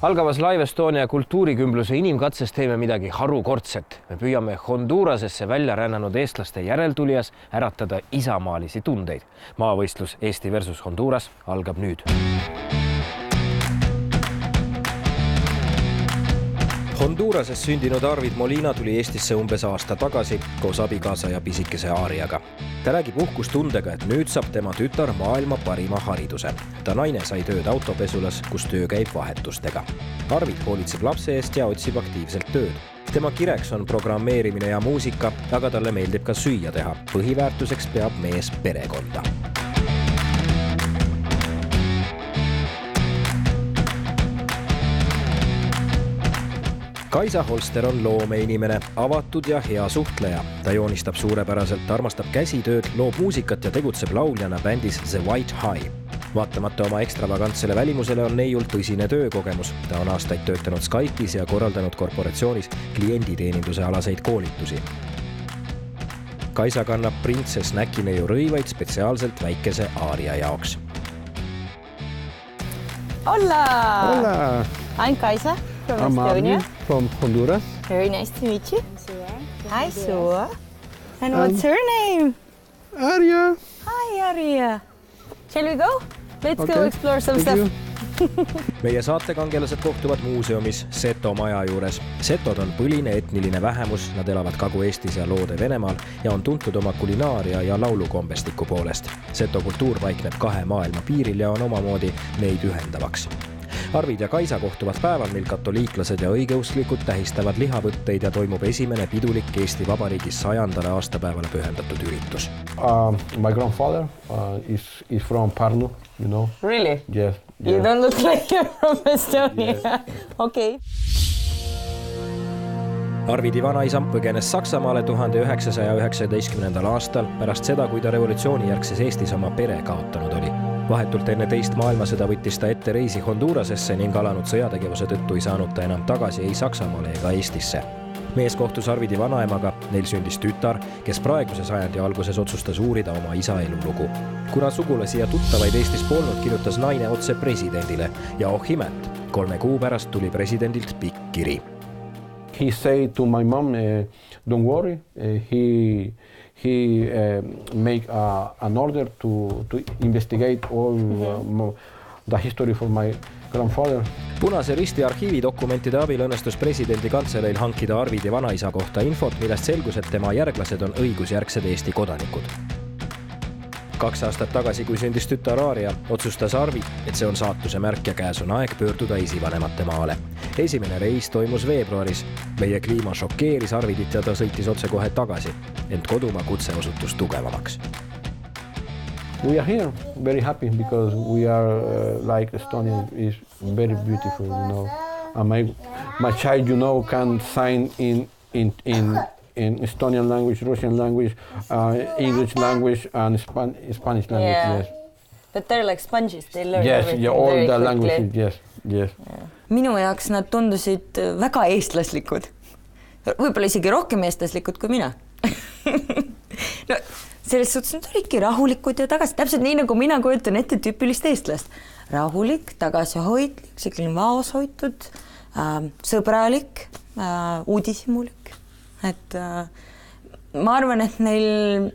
Algavas Live Estonia kultuurikümbluse inimkatses teeme midagi harukordset. Me püüame Hondurasesse välja rännanud eestlaste järeltulijas äratada isamaalisi tundeid. Maavõistlus Eesti versus Honduras algab nüüd. Hondurases sündinud Arvid Molina tuli Eestisse umbes aasta tagasi koos abikaasa ja pisikese Aariaga. Ta räägib uhkustundega, et nüüd saab tema tütar maailma parima hariduse. Ta naine sai tööd autopesulas, kus töö käib vahetustega. Arvid hoolitseb lapse eest ja otsib aktiivselt tööd. Tema kireks on programmeerimine ja muusika, aga talle meeldib ka süüa teha. Põhiväärtuseks peab mees perekonda. Kaisa Holster on loomeinimene, avatud ja hea suhtleja. Ta joonistab suurepäraselt, armastab käsitööd, loob muusikat ja tegutseb lauljana bändis The White High. Vaatamata oma ekstravagantsele välimusele on neiul tõsine töökogemus. Ta on aastaid töötanud Skype'is ja korraldanud korporatsioonis klienditeeninduse alaseid koolitusi. Kaisa kannab Princess Näkineiu rõivaid spetsiaalselt väikese Aaria jaoks. Hola! Hola! I'm Kaisa from Estonia. From Honduras. Very nice to meet you. Hi, Sua. And what's her name? Aria. Hi, Aria. Shall we go? Let's go explore some stuff. Meie saatekangelased kohtuvad muuseumis Seto maja juures. Setod on põline etniline vähemus, nad elavad Kagu-Eestis ja Loode-Venemaal ja on tuntud oma kulinaaria ja laulukombestiku poolest. Seto kultuur paikneb kahe maailma piiril ja on omamoodi neid ühendavaks. Arvid ja Kaisa kohtuvad päeval, mil katoliiklased ja õigeusklikud tähistavad lihavõtteid ja toimub esimene pidulik Eesti Vabariigis 100. aastapäevale pühendatud üritus. My grandfather is from Pärnu, you know. Really? Yes. You don't look like you're from Estonia. Yes. Okay. Arvidi vanaisa põgenes Saksamaale 1919. aastal pärast seda, kui ta revolutsioonijärgses Eestis oma pere kaotanud oli. Vahetult enne teist maailmasõda võttis ta ette reisi Hondurasesse ning alanud sõjategevuse tõttu ei saanud ta enam tagasi ei Saksamaale ega Eestisse. Mees kohtus Arvidi vanaemaga, neil sündis tütar, kes praeguse sajandi alguses otsustas uurida oma isa elulugu. Kuna sugulasi ja tuttavaid Eestis polnud, kirjutas naine otse presidendile ja imet, 3 kuu pärast tuli presidendilt pikk kiri. He said to my mom, don't worry, he make an order to investigate all the history for my grandfather. Punase Risti arhiividokumentide abil õnnestus presidendi kantseleil hankida Arvidi vanaisa kohta infot, millest selgus, et tema järglased on õigusjärgsed Eesti kodanikud. 2 aastat tagasi, kui sündis tütar Aaria, otsustas Arvid, et see on saatuse märk ja käes on aeg pöörduda esivanemate maale. Esimene reis toimus veebruaris. Meie kliima šokeeris Arvidit ja ta sõitis otse kohe tagasi, ent kodumaa kutse osutus tugevamaks. We are here very happy because we are like Estonia is very beautiful, you know. And my child, you know, can sign in Estonian language, Russian language, English language and Spanish language. Yeah. Yes. But they're like sponges. They learn Yes, everything yeah, all very the quickly. languages, yes, yes. Yeah. Minu jaoks nad tundusid väga eestlaslikud. Võib-olla isegi rohkem eestlaslikud kui mina. No, selles suhtes nad olidki rahulikud ja tagasi. Täpselt nii, nagu mina kujutan ette tüüpilist eestlast. Rahulik, tagasihoidlik, selline vaoshoitud, sõbralik, uudishimulik. Et ma arvan, et neil,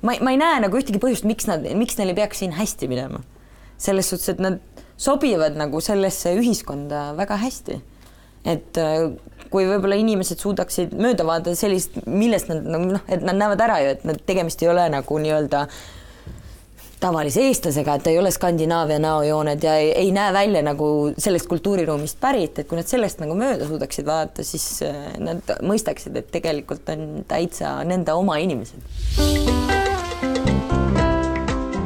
ma ei näe nagu ühtegi põhjust, miks neil ei peaks siin hästi minema. Selles suhtes, et nad sobivad nagu sellesse ühiskonda väga hästi. Et kui võib-olla inimesed suudaksid mööda vaadata sellist, millest nad, et nad näevad ära ju, et nad tegemist ei ole nagu nii-öelda tavalise eestlasega, et ei ole Skandinaavia näojooned ja ei näe välja nagu sellest kultuuriruumist pärit, et kui nad sellest nagu mööda suudaksid vaadata, siis nad mõistaksid, et tegelikult on täitsa nende oma inimesed.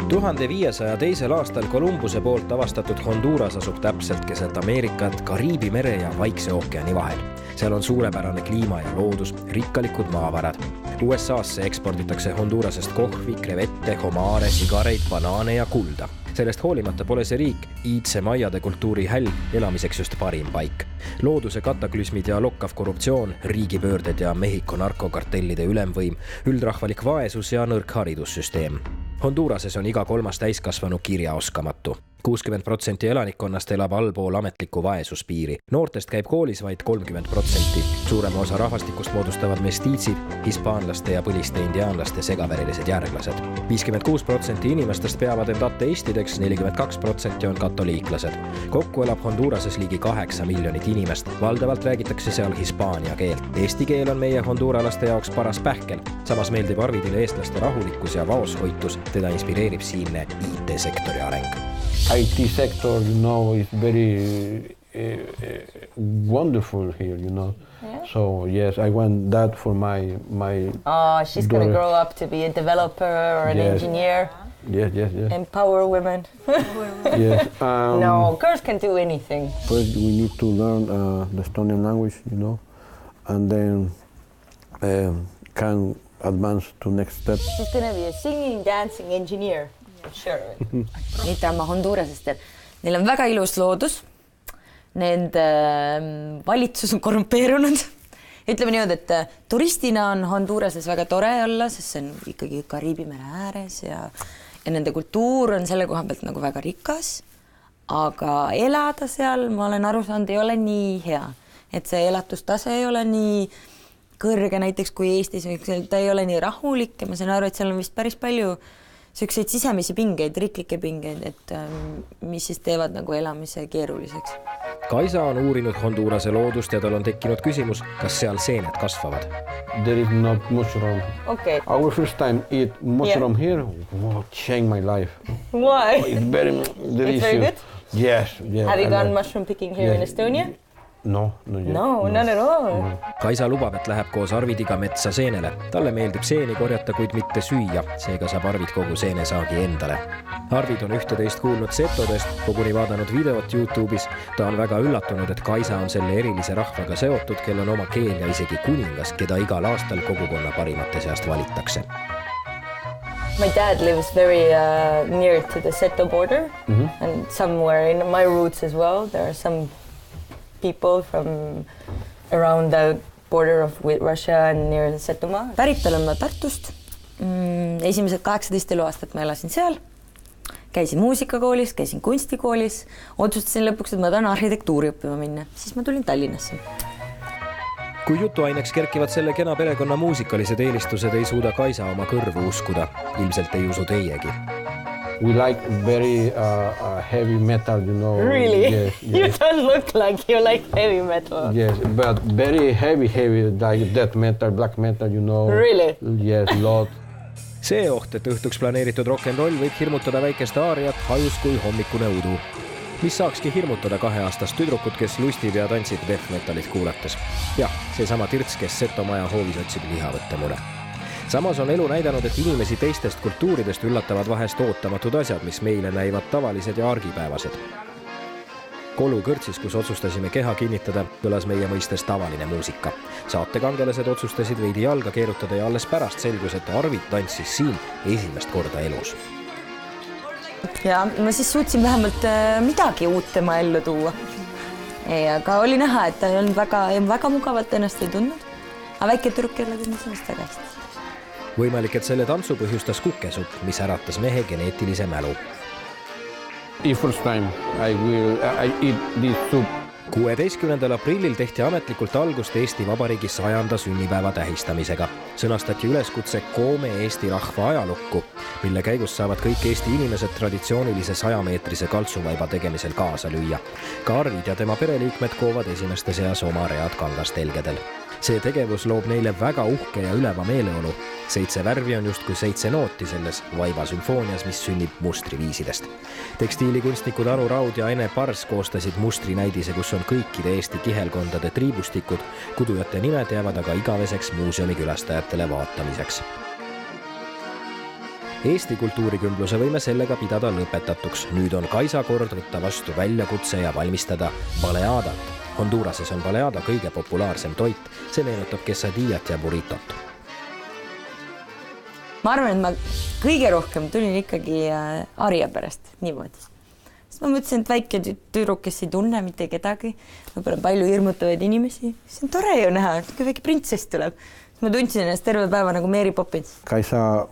1502. aastal Kolumbuse poolt avastatud Honduras asub täpselt keset Ameerikat, Kariibi mere ja Vaikse ookeani vahel. Seal on suurepärane kliima ja loodus, rikkalikud maavarad. USA'sse eksporditakse Hondurasest kohvi, krevette, homaare, sigareid, banaane ja kulda. Sellest hoolimata pole see riik iidse maiade kultuuri häll elamiseks just parim paik. Looduse kataklüsmid ja lokkav korruptsioon, riigipöörded ja Mehhiko narkokartellide ülemvõim, üldrahvalik vaesus ja nõrk haridussüsteem. Hondurases on iga 3. täiskasvanu kirjaoskamatu. 60% elanikkonnast elab allpool ametliku vaesuspiiri. Noortest käib koolis vaid 30%. Suurema osa rahvastikust moodustavad mestiitsid, hispaanlaste ja põliste indiaanlaste segavärilised järglased. 56% inimestest peavad end ateistideks, 42% on katoliiklased. Kokku elab Honduras'es ligi 8 miljonit inimest. Valdavalt räägitakse seal hispaania keelt. Eesti keel on meie honduralaste jaoks paras pähkel. Samas meeldib Arvidile eestlaste rahulikkus ja vaoshoitus. Teda inspireerib siinne IT-sektori areng. IT sector, is very wonderful here, Yeah. So yes, I want that for my she's going to grow up to be a developer or an engineer. Yes. Empower women. Yes. No, girls can do anything. First, we need to learn the Estonian language, and then can advance to next step. She's going to be a singing, dancing engineer. Sure. Mida ma Hondurasest tean? Neil on väga ilus loodus. Nende valitsus on korrumpeerunud. Ütleme niimoodi, et turistina on Hondurases väga tore olla, sest see on ikkagi Kariibi mere ääres ja nende kultuur on selle koha pealt nagu väga rikas. Aga elada seal, ma olen aru saanud, ei ole nii hea. Et see elatustase ei ole nii kõrge näiteks kui Eestis. Ta ei ole nii rahulik ja ma saan aru, et seal on vist päris palju selliseid sisemisi pingeid, riiklikke pingeid, et mis siis teevad nagu elamise keeruliseks. Kaisa on uurinud Hondurase loodust ja tal on tekkinud küsimus, kas seal seened kasvavad. There is not mushroom. Okay. Our first time eat mushroom here, changed my life. Why? It's very delicious. It's very good? Yes. Have you gone mushroom picking here in Estonia? No, not at all. Kaisa lubab, et läheb koos Arvidiga metsa seenele. Talle meeldib seeni korjata, kuid mitte süüa. Seega saab Arvid kogu seenesaagi endale. Arvid on 11 kuulnud setodest, koguni vaadanud videot YouTube'is. Ta on väga üllatunud, et Kaisa on selle erilise rahvaga seotud, kel on oma keel ja isegi kuningas, keda igal aastal kogukonna parimate seast valitakse. My dad lives very near to the Seto border and somewhere in my roots as well. There are some people from around the border of Russia and near Setomaa. Pärit olen ma Tartust. Esimesed 18 eluaastat ma elasin seal. Käisin muusikakoolis, käisin kunstikoolis. Otsustasin lõpuks, et ma tahan arhitektuuri õppima minna. Siis ma tulin Tallinnasse. Kui jutuaineks kerkivad selle kena perekonna muusikalised eelistused, ei suuda Kaisa oma kõrvu uskuda. Ilmselt ei usu teiegi. We like very heavy metal, Really? Yes. You don't look like you like heavy metal. Yes, but very heavy, like death metal, black metal, Really? Yes, lot. See oht, et õhtuks planeeritud rock'n'roll võib hirmutada väikest aariat hajus kui hommikune udu. Mis saakski hirmutada 2-aastast tüdrukut, kes lustib ja tantsib death metalit kuulates. Jah, see sama tirts, kes Setomaja hoovis otsib lihavõtte mule. Samas on elu näidanud, et inimesi teistest kultuuridest üllatavad vahest ootamatud asjad, mis meile näivad tavalised ja argipäevased. Kolu kõrtsis, kus otsustasime keha kinnitada, kõlas meie mõistes tavaline muusika. Saatekangelased otsustasid veidi jalga keerutada ja alles pärast selgus, et Arvid tantsis siin esimest korda elus. Ja ma siis suutsin vähemalt midagi uut tema ellu tuua. Aga oli näha, et ta on väga mugavalt ennast ei tundnud. Aga väike tüdruk jälle tundis ennast väga hästi. Võimalik, et selle tantsu põhjustas kukesupp, mis äratas mehe geneetilise mälu. First time I eat this soup. 16. aprillil tehti ametlikult algust Eesti Vabariigi 100. sünnipäeva tähistamisega. Sõnastati üleskutse Koome Eesti rahva ajalukku, mille käigus saavad kõik Eesti inimesed traditsioonilise 100-meetrise kaltsuvaiba tegemisel kaasa lüüa. Ka Arvid ja tema pereliikmed koovad esimeste seas oma read kangastelgedel. See tegevus loob neile väga uhke ja üleva meeleolu. 7 värvi on just kui 7 nooti selles vaiba sümfoonias, mis sünnib mustriviisidest. Tekstiilikunstnikud Anu Raud ja Ene Pars koostasid mustrinäidise, kus on kõikide Eesti kihelkondade triibustikud. Kudujate nimed jäävad aga igaveseks muuseumi külastajatele vaatamiseks. Eesti kultuurikümbluse võime sellega pidada lõpetatuks. Nüüd on Kaisa kord võtta vastu väljakutse ja valmistada baleadat. Hondurases on baleada kõige populaarsem toit. See meenutab quesadillat ja burritot. Ma arvan, et ma kõige rohkem tulin ikkagi Arja pärast niimoodi. Siis ma mõtlesin, et väike tüdruk, kes ei tunne mitte kedagi, võib-olla palju hirmutavaid inimesi. See on tore ju näha, kui väike printsess tuleb. Ma tundsin ennast terve päeva nagu Mary Poppins. Kaisa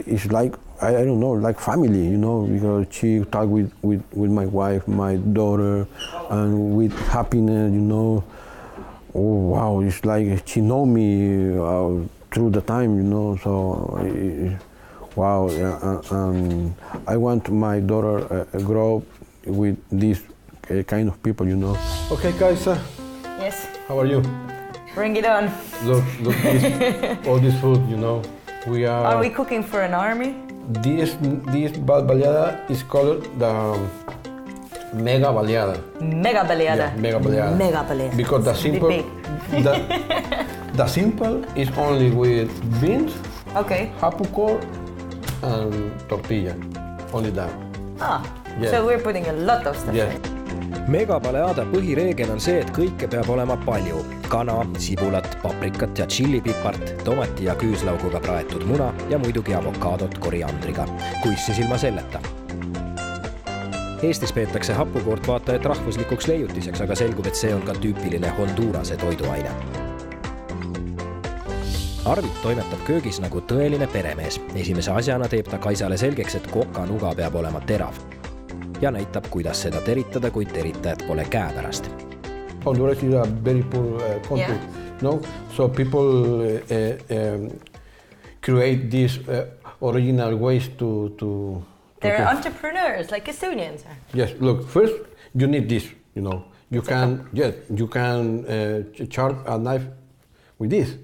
is like, I don't know, like family, you know, because she talk with my wife, my daughter, and with happiness, you know. Oh, wow, it's like she know me through the time, you know, so wow. I want my daughter grow up with this kind of people, you know. Okay, Kaisa. Yes. How are you? Bring it on. Look, all this food, you know. Are we cooking for an army? This baleada is called the mega baleada. Mega baleada. Yeah, mega baleada. Mega baleada. Because the simple is only with beans, okay, hapucor, and tortilla. Only that. Yeah. So we're putting a lot of stuff in. Megabaleada põhireegel on see, et kõike peab olema palju. Kana, sibulat, paprikat ja tšillipipart, tomati ja küüslauguga praetud muna ja muidugi avokaadot koriandriga. Kuis siis ilma selleta? Eestis peetakse hapukoort vaata et rahvuslikuks leiutiseks, aga selgub, et see on ka tüüpiline Hondurase toiduaine. Arvid toimetab köögis nagu tõeline peremees. Esimese asjana teeb ta Kaisale selgeks, et kokanuga peab olema terav. Ja näitab, kuidas seda teritada, kui teritajat pole käepärast. Honduras is a very poor country, no? So people create these original ways to They're entrepreneurs, like Estonians. Yes, look, first you need this, you know. You can chop a knife with this.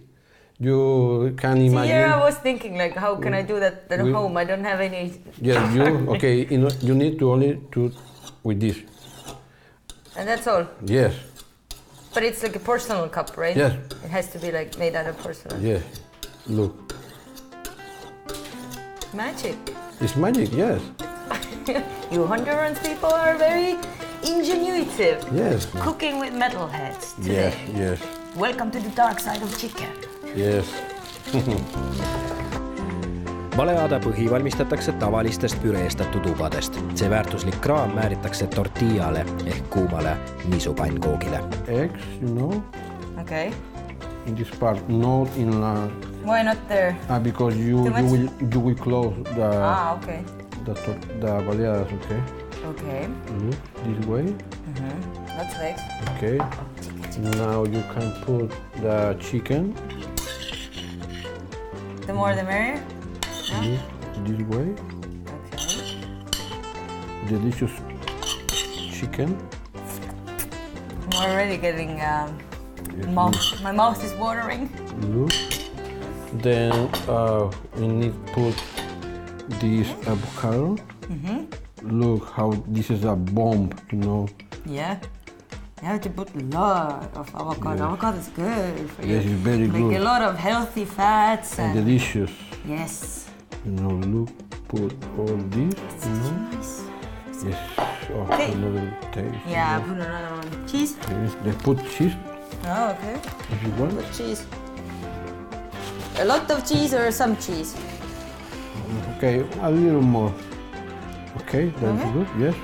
You can imagine. Here I was thinking, like, how can I do that at home? I don't have any. Yes, okay. You need to only do with this. And that's all. Yes. But it's like a porcelain cup, right? Yes. It has to be like made out of porcelain. Yes. Look. Magic. It's magic, yes. You Hondurans people are very ingenuitive. Yes. Cooking with metalheads today. Yes. Welcome to the dark side of chicken. Yes. Baleada põhi valmistatakse tavalistest püreestatud ubadest. See väärtuslik kraam määritakse tortillale ehk kuumale nisupannkoogile. Eggs, you know. Okay. In this part, not in la. Why not there? Because you will close the. Okay. The baleadas, okay. Okay. This way. That's legs. Okay. Now you can put the chicken. The more the merrier. This way. Okay. Delicious chicken. I'm already getting my mouth is watering. Look. Then we need to put this avocado. Look how this is a bomb, you know. Yeah. You have to put a lot of avocado. Yes. Avocado is good for you. Yes, it's very good. Like a lot of healthy fats. And delicious. Yes. You know, look, put all this, you know. Nice. Yes. Oh, Okay. another taste. Yeah, you know. put another one. Cheese. Yes, they put cheese Oh, okay. if you want. Put cheese. A lot of cheese or some cheese? Okay, a little more. Okay, that's good. Yes.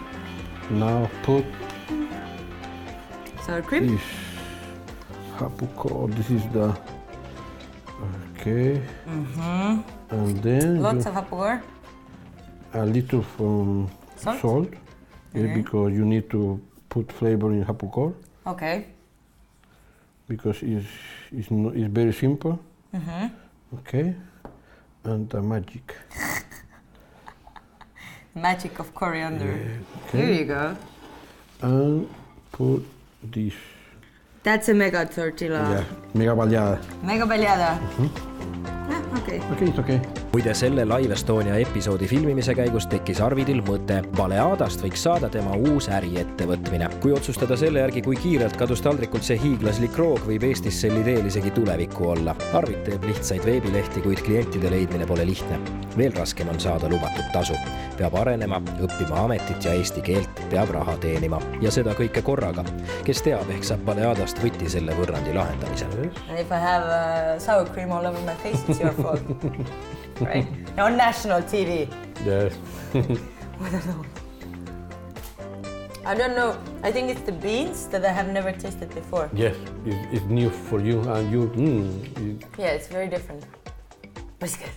Now put Sour cream. this hapucor. This is the. Okay. And then Lots of hapucor. a little from Salt? Yeah, because you need to put flavor in hapucor Okay. because it's very simple. Okay, and the magic. Magic of coriander. Okay. Here you go. And put this. That's a mega tortilla. Yeah, mega baleada. Mega baleada. Okay. Okay, it's okay. Muide, selle Live Estonia episoodi filmimise käigus tekkis Arvidil mõte. Baleadast võiks saada tema uus äriettevõtmine. Kui otsustada selle järgi, kui kiirelt kadus taldrikult see hiiglaslik roog, võib Eestis sel ideel isegi tulevikku olla. Arvid teeb lihtsaid veebilehti, kuid klientide leidmine pole lihtne. Veel raskem on saada lubatud tasu. Peab arenema, õppima ametit ja eesti keelt, peab raha teenima. Ja seda kõike korraga. Kes teab, ehk saab Baleadast võti selle võrrandi lahendamisel. And if I have sour cream all over my face, it's your fault. Right? On national TV. Yes. What are those? I don't know. I think it's the beans that I have never tasted before. Yes, it's new for you and you. Yeah, it's very different. But it's good.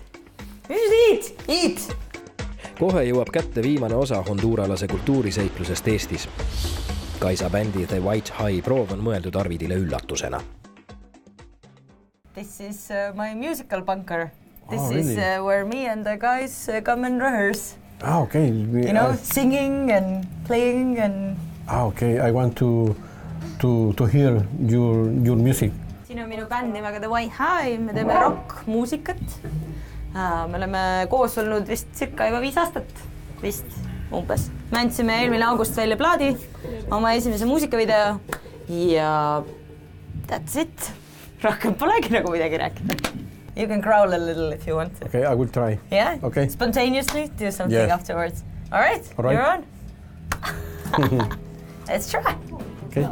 You should eat! Kohe jõuab kätte viimane osa honduralase kultuuriseiklusest Eestis. Kaisa bändi The White High proov on mõeldud Arvidile üllatusena. This is my musical bunker. This really? is where me and the guys come and rehearse. Okay. You know, singing and playing and... Okay, I want to hear your music. Siin on minu bänd nimega The White High, me teeme rock-muusikat. Me oleme koos olnud vist circa juba 5 aastat, vist umbes. Me andsime eelmine august välja plaadi, oma esimese muusikavideo ja that's it. Rohkem polegi nagu midagi rääkida. You can growl a little if you want to. Okay, I will try. Yeah? Okay. Spontaneously do something afterwards. All right? You're on? Let's try. Okay.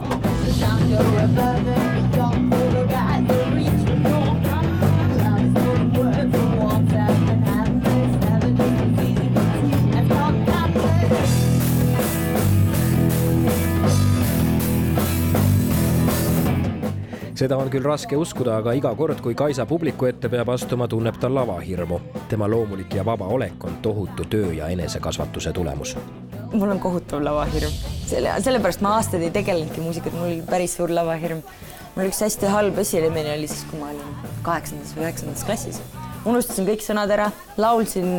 Seda on küll raske uskuda, aga iga kord, kui Kaisa publiku ette peab astuma, tunneb ta lavahirmu. Tema loomulik ja vaba olek on tohutu töö ja enesekasvatuse tulemus. Mul on kohutav lavahirm. Sellepärast ma aastaid ei tegelenudki muusikat, mul oli päris suur lavahirm. Mul üks hästi halb esilemine oli siis, kui ma olin 8. või 9. klassis. Unustasin kõik sõnad ära, laulsin,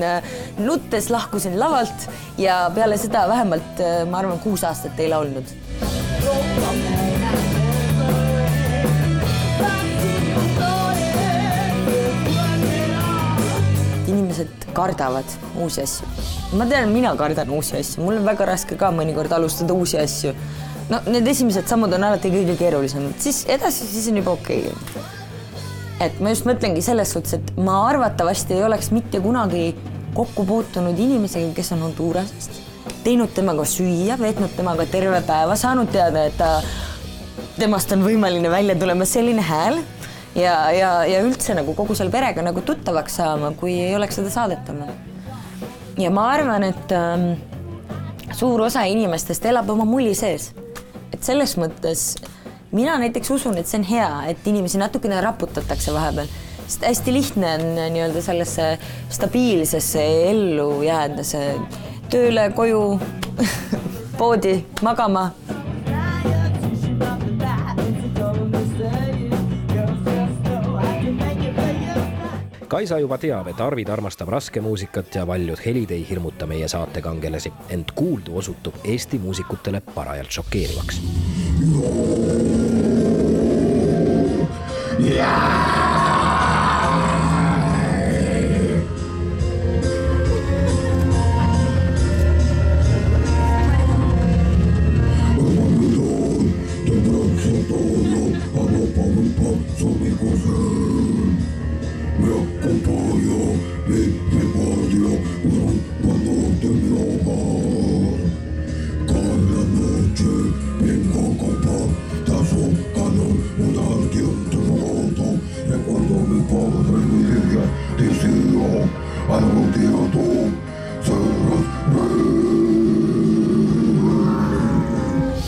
nuttes lahkusin lavalt ja peale seda vähemalt, ma arvan, 6 aastat ei laulnud. Inimesed kardavad uusi asju. Ma tean, mina kardan uusi asju. Mul on väga raske ka mõnikord alustada uusi asju. No, need esimesed sammud on alati kõige keerulisemad. Siis edasi, siis on juba okei. Et ma just mõtlengi selles suhtes, et ma arvatavasti ei oleks mitte kunagi kokku puutunud inimesega, kes on Hondurasest, teinud temaga süüa, veetnud temaga terve päeva, saanud teada, et temast on võimaline välja tulema selline hääl ja üldse nagu kogu selle perega nagu tuttavaks saama, kui ei oleks seda saadet olnud. Ja ma arvan, et suur osa inimestest elab oma mulli sees. Et selles mõttes mina näiteks usun, et see on hea, et inimesi natukene raputatakse vahepeal. Sest hästi lihtne on nii-öelda sellesse stabiilsesse ellu jääda, see tööle, koju, poodi, magama. Kaisa juba teab, et Arvid armastab raske muusikat ja valjud helid ei hirmuta meie saatekangelasi, ent kuuldu osutub Eesti muusikutele parajalt šokeerivaks.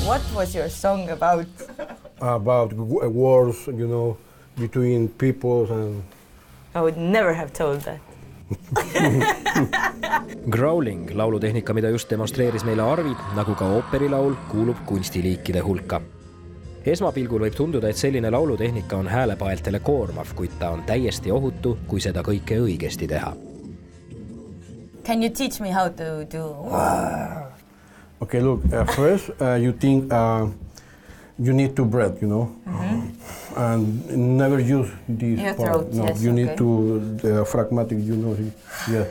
What was your song about? About wars, you know, between peoples and... I would never have told that. Growling, laulutehnika, mida just demonstreeris meile Arvid, nagu ka ooperilaul, kuulub kunstiliikide hulka. Esmapilgul võib tunduda, et selline laulutehnika on häälepaeltele koormav, kuid ta on täiesti ohutu, kui seda kõike õigesti teha. Can you teach me how to do? Okay, look, first you think you need to breathe, you know, and never use this Your part. throat, No, yes, you okay. need to the phlegmatic, you know, yeah.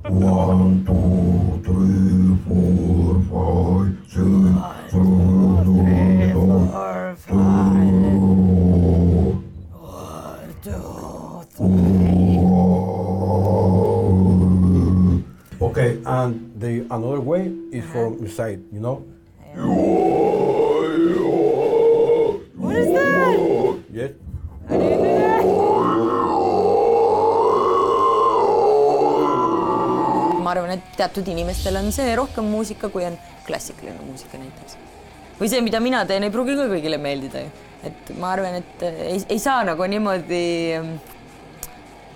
One, two, three, four, five, six, Okay, and the another way is from the side, you know. teatud inimestel on see rohkem muusika, kui on klassikaline muusika näiteks. Või see, mida mina teen, ei pruugi ka kõigile meeldida. Et ma arvan, et ei saa nagu niimoodi...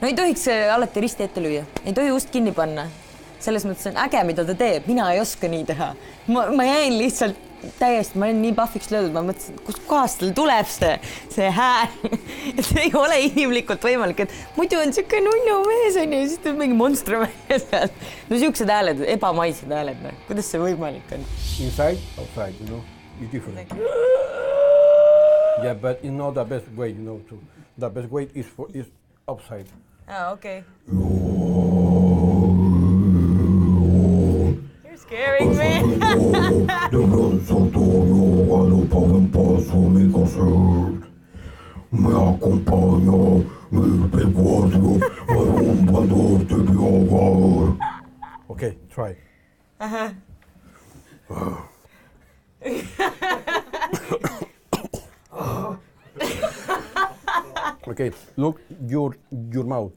No ei tohiks alati risti ette lüüa. Ei tohi ust kinni panna. Selles mõttes on äge, mida ta teeb. Mina ei oska nii teha. Ma jäin lihtsalt täiesti, ma olen nii pahviks löödud, ma mõtlesin, kust kohast tal tuleb see hääl. Et see ei ole inimlikult võimalik, et muidu on siuke nunnu mees on ja siis tuleb mingi monstru mees. No siuksed hääled, ebamaised hääled. Kuidas see võimalik on? Inside, outside, you know, it's different. Yeah, but it's not the best way, you know, to. The best way is outside. Ah, okay. Scaring me. Okay, try. Okay, look your mouth.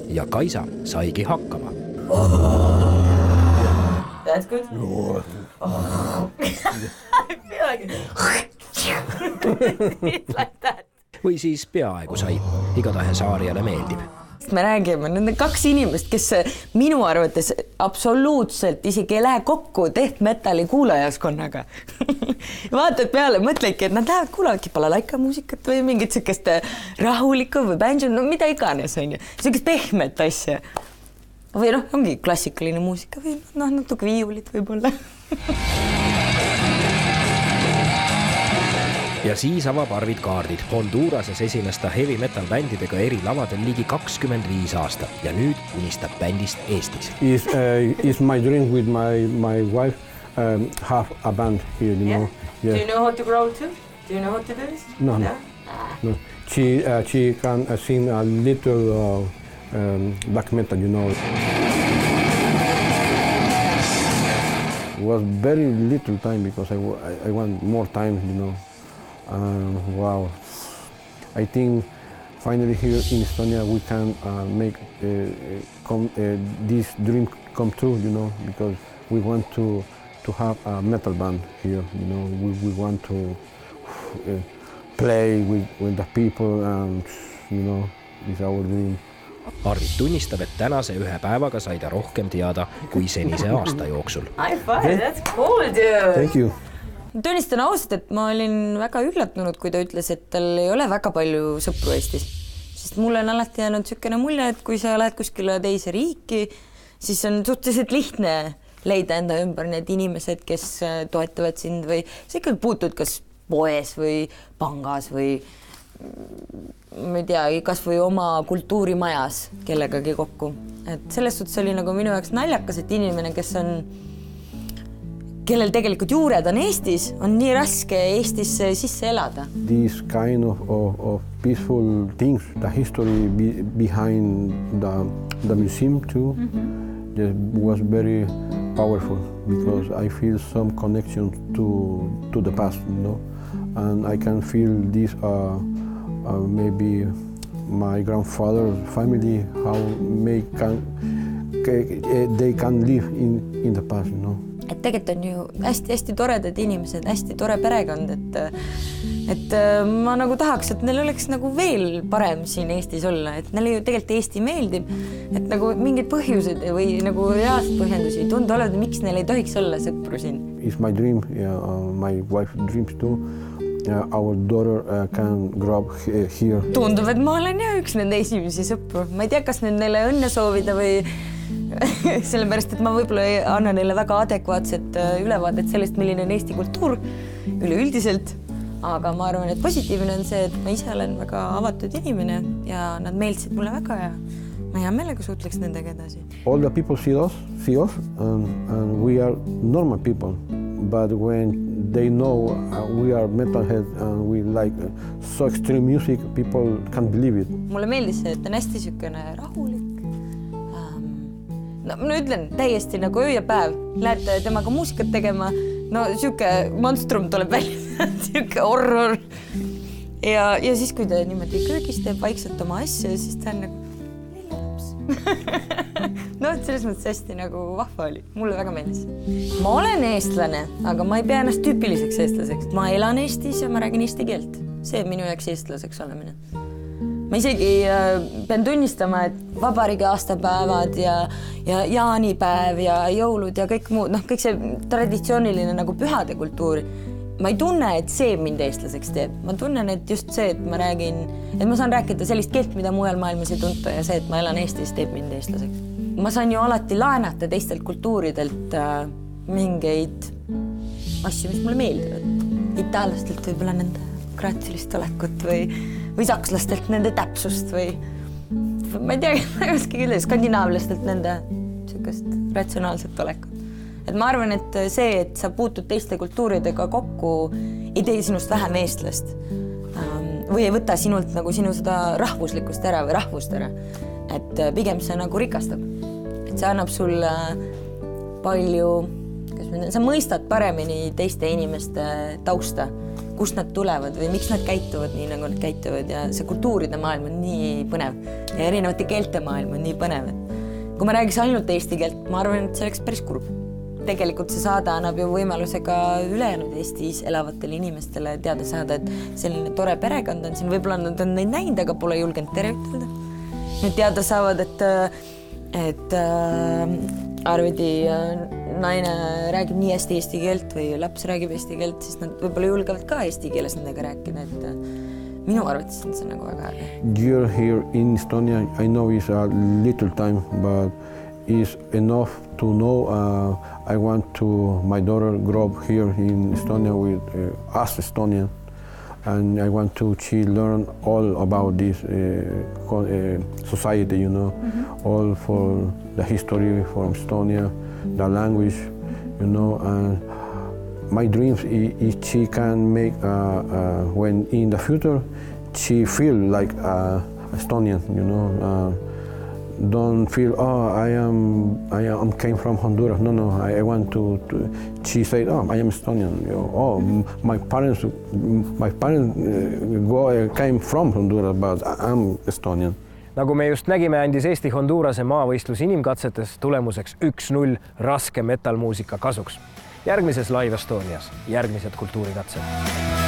Ja Kaisa saigi hakkama. That's good. Like that. Või siis peaaegu sai. Igatahes Aariale meeldib. Me räägime, need on 2 inimest, kes minu arvates absoluutselt isegi ei lähe kokku death metali kuulajaskonnaga. Vaatad peale, mõtledki, et nad lähevad kuulavadki balalaika muusikat või mingit sükest rahulikku või bändžu, no mida iganes on ju. Sükest pehmet asja. Või ongi klassikaline muusika või natuke viiulit võib-olla. Ja siis avab Arvid kaardid. Hondurases esines ta heavy metal bändidega eri lavadel ligi 25 aastat ja nüüd unistab bändist Eestis. Is my dream with my wife have a band here, you know. Yeah. Do you know how to growl too? Do you know how to do this? No. She can sing a little black metal, you know. It was very little time because I want more time, you know. Wow, I think finally here in Estonia we can make this dream come true, you know, because we want to have a metal band here, you know. We want to play with the people and, you know, it's our dream. Arvid tunnistab, et tänase 1 päevaga sai ta rohkem teada kui senise aasta jooksul. High five, that's cool, dude! Thank you! Tunnistan ausalt, et ma olin väga üllatunud, kui ta ütles, et tal ei ole väga palju sõpru Eestis. Sest mulle on alati jäänud sükene mulje, et kui sa lähed kuskile teise riiki, siis on suhteliselt lihtne leida enda ümber need inimesed, kes toetavad sind või sa ikkagi puutud kas poes või pangas või ma ei tea, kas või oma kultuurimajas kellegagi kokku. Et selles suhtes oli nagu minu jaoks naljakas, et inimene, kes on kellel tegelikult juured on Eestis, on nii raske Eestisse sisse elada. This kind of peaceful things, the history behind the museum too, was very powerful because I feel some connection to the past, you know, and I can feel this maybe my grandfather's family, how they can live in the past, you know. Et tegelikult on ju hästi-hästi toredad inimesed, hästi tore perekond, et ma nagu tahaks, et neil oleks nagu veel parem siin Eestis olla, et neile ju tegelikult Eesti meeldib, et nagu mingid põhjused või nagu reaalsed põhjendusi ei tundu olevat, miks neil ei tohiks olla sõpru siin. It's my dream, my wife dreams too. Our daughter can grow up here. Tundub, et ma olen üks nende esimesi sõpru. Ma ei tea, kas neile õnne soovida või sellepärast, et ma võib-olla ei anna neile väga adekvaatset ülevaadet sellest, milline on Eesti kultuur üleüldiselt, aga ma arvan, et positiivne on see, et ma ise olen väga avatud inimene ja nad meeldisid mulle väga ja ma hea meelega suhtleks nendega edasi. All the people see us and we are normal people, but when they know we are metalheads and we like so extreme music, people can't believe it. Mulle meeldis see, et on hästi sükene rahulik. No, ma ütlen täiesti nagu öö ja päev, lähed temaga muusikat tegema, no siuke monstrum tuleb välja, siuke horror. ja siis, kui ta niimoodi köögis teeb vaikselt oma asja, siis ta on nagu lillelaps. No, selles mõttes hästi nagu vahva oli. Mulle väga meeldis. Ma olen eestlane, aga ma ei pea ennast tüüpiliseks eestlaseks. Ma elan Eestis ja ma räägin eesti keelt. See on minu jaoks eestlaseks olemine. Ma isegi pean tunnistama, et vabariigi aastapäevad ja jaanipäev ja jõulud ja kõik muud, kõik see traditsiooniline nagu pühade kultuur. Ma ei tunne, et see mind eestlaseks teeb. Ma tunnen, et just see, et ma saan rääkida sellist keelt, mida mujal maailmas ei tunta ja see, et ma elan Eestis, teeb mind eestlaseks. Ma saan ju alati laenata teistelt kultuuridelt mingeid asju, mis mulle meeldivad. Itaallastelt võib-olla nende graatsilist olekut või sakslastelt nende täpsust või ma ei tea, skandinaavlastelt nende ratsionaalset olekut. Et ma arvan, et see, et sa puutud teiste kultuuridega kokku, ei tee sinust vähem eestlast või ei võta sinult nagu sinu seda rahvuslikkust ära või rahvust ära. Et pigem see nagu rikastab. Et see annab sulle palju, sa mõistad paremini teiste inimeste tausta, kust nad tulevad või miks nad käituvad nii, nagu nad käituvad ja see kultuuride maailm on nii põnev ja erinevate keelte maailm on nii põnev. Kui ma räägiks ainult eesti keelt, ma arvan, et see oleks päris kurb. Tegelikult see saade annab ju võimaluse ka ülejäänud Eestis elavatele inimestele teada saada, et selline tore perekond on siin, võib-olla nad on neid näinud, aga pole julgenud tere ütelda. Nüüd teada saavad, et Arvidi naine räägib nii hästi eesti keelt või laps räägib eesti keelt, siis nad võib-olla julgevad ka eesti keeles nendega rääkida, et minu arvates on see nagu väga äge. Year here in Estonia, I know it's a little time, but it's enough to know I want to my daughter grow up here in Estonia with us Estonian, and I want to she learn all about this society, you know, all for the history from Estonia, the language, you know, and my dreams is she can make when in the future she feel like Estonian, you know, don't feel I am came from Honduras. No, I want to she said I am Estonian. You know, my parents came from Honduras, but I'm Estonian. Nagu me just nägime, andis Eesti Hondurase maavõistlus inimkatsetes tulemuseks 1-0 raske metalmuusika kasuks. Järgmises Live Estonias järgmised kultuurikatsed.